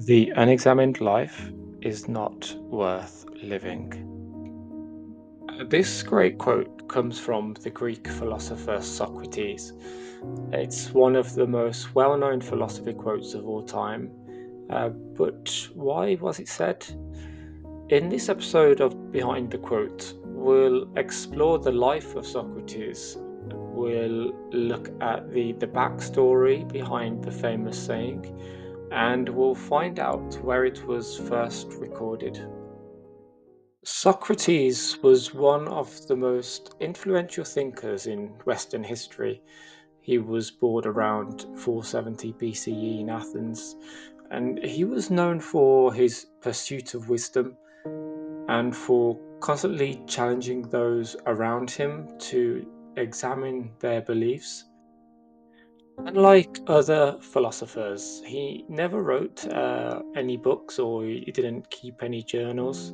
The unexamined life is not worth living. This great quote comes from the Greek philosopher Socrates. It's one of the most well known philosophy quotes of all time. But why was it said? In this episode of Behind the Quote, we'll explore the life of Socrates. We'll look at the backstory behind the famous saying, and we'll find out where it was first recorded. Socrates was one of the most influential thinkers in Western history. He was born around 470 BCE in Athens, and he was known for his pursuit of wisdom and for constantly challenging those around him to examine their beliefs. Unlike other philosophers, he never wrote any books or he didn't keep any journals.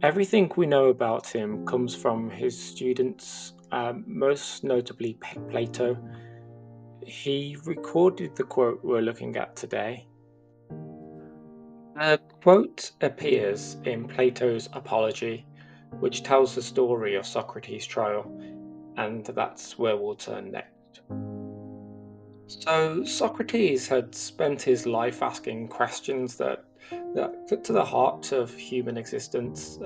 Everything we know about him comes from his students, most notably Plato. He recorded the quote we're looking at today. The quote appears in Plato's Apology, which tells the story of Socrates' trial, and that's where we'll turn next. So Socrates had spent his life asking questions that cut to the heart of human existence,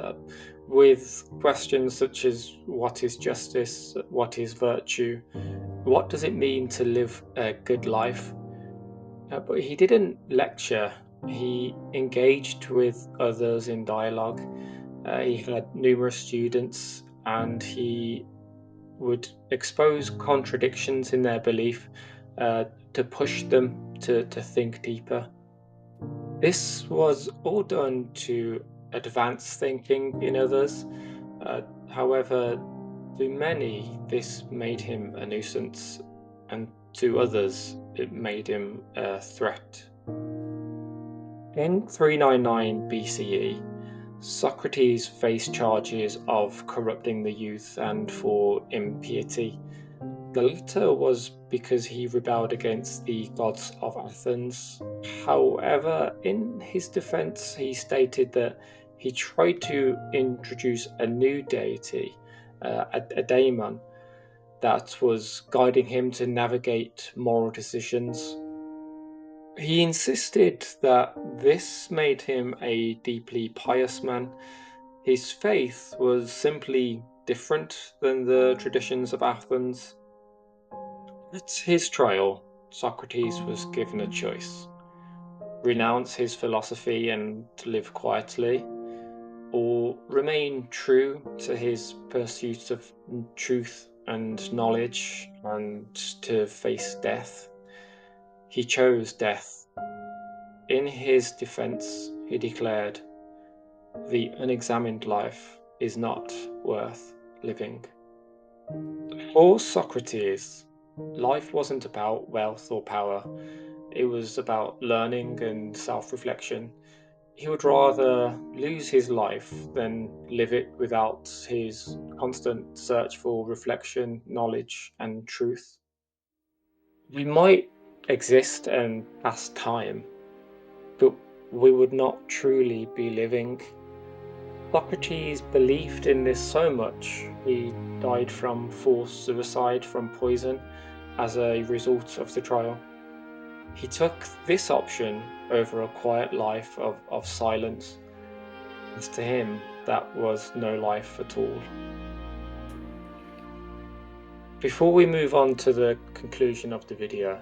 with questions such as what is justice, what is virtue, what does it mean to live a good life. But he didn't lecture. He engaged with others in dialogue. He had numerous students, and he would expose contradictions in their belief to push them to think deeper. This was all done to advance thinking in others. However, to many, this made him a nuisance, and to others, it made him a threat. In 399 BCE, Socrates faced charges of corrupting the youth and for impiety. The latter was because he rebelled against the gods of Athens. However, in his defense, he stated that he tried to introduce a new deity, a daemon, that was guiding him to navigate moral decisions. He insisted that this made him a deeply pious man. His faith was simply different than the traditions of Athens. At his trial, Socrates was given a choice: renounce his philosophy and live quietly, or remain true to his pursuit of truth and knowledge and to face death. He chose death. In his defense, he declared, "The unexamined life is not worth living." For Socrates, life wasn't about wealth or power. It was about learning and self-reflection. He would rather lose his life than live it without his constant search for reflection, knowledge, and truth. We might exist and pass time, but we would not truly be living. Socrates believed in this so much, he died from forced suicide from poison as a result of the trial. He took this option over a quiet life of silence, as to him that was no life at all. Before we move on to the conclusion of the video,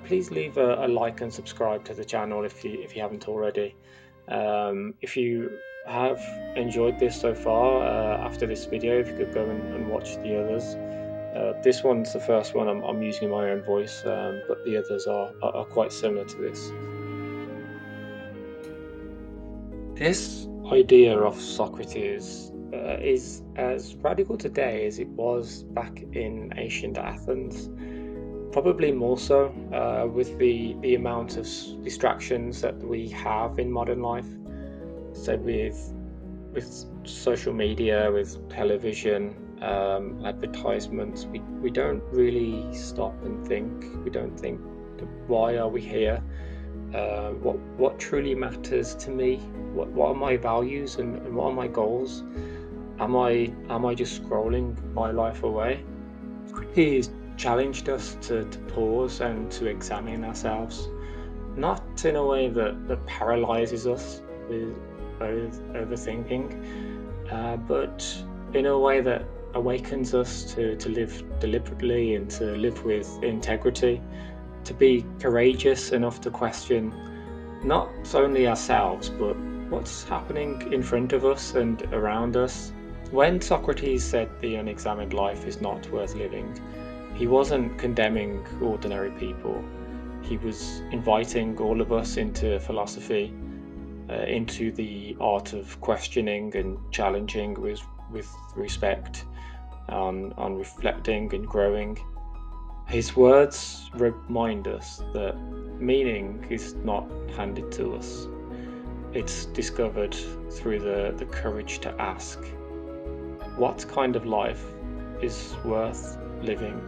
please leave a like and subscribe to the channel if you haven't already. If you have enjoyed this so far, after this video, if you could go and watch the others. This one's the first one I'm using my own voice, but the others are quite similar to this. This idea of Socrates is as radical today as it was back in ancient Athens. Probably more so, with the amount of distractions that we have in modern life. So with social media, with television, advertisements, we don't really stop and think. We don't think, why are we here? what truly matters to me, what are my values and what are my goals? Am I just scrolling my life away? He's challenged us to pause and to examine ourselves, not in a way that paralyzes us with overthinking, but in a way that awakens us to live deliberately and to live with integrity, to be courageous enough to question not only ourselves, but what's happening in front of us and around us. When Socrates said the unexamined life is not worth living, he wasn't condemning ordinary people. He was inviting all of us into philosophy, into the art of questioning and challenging with respect, on reflecting and growing. His words remind us that meaning is not handed to us. It's discovered through the courage to ask, what kind of life is worth living?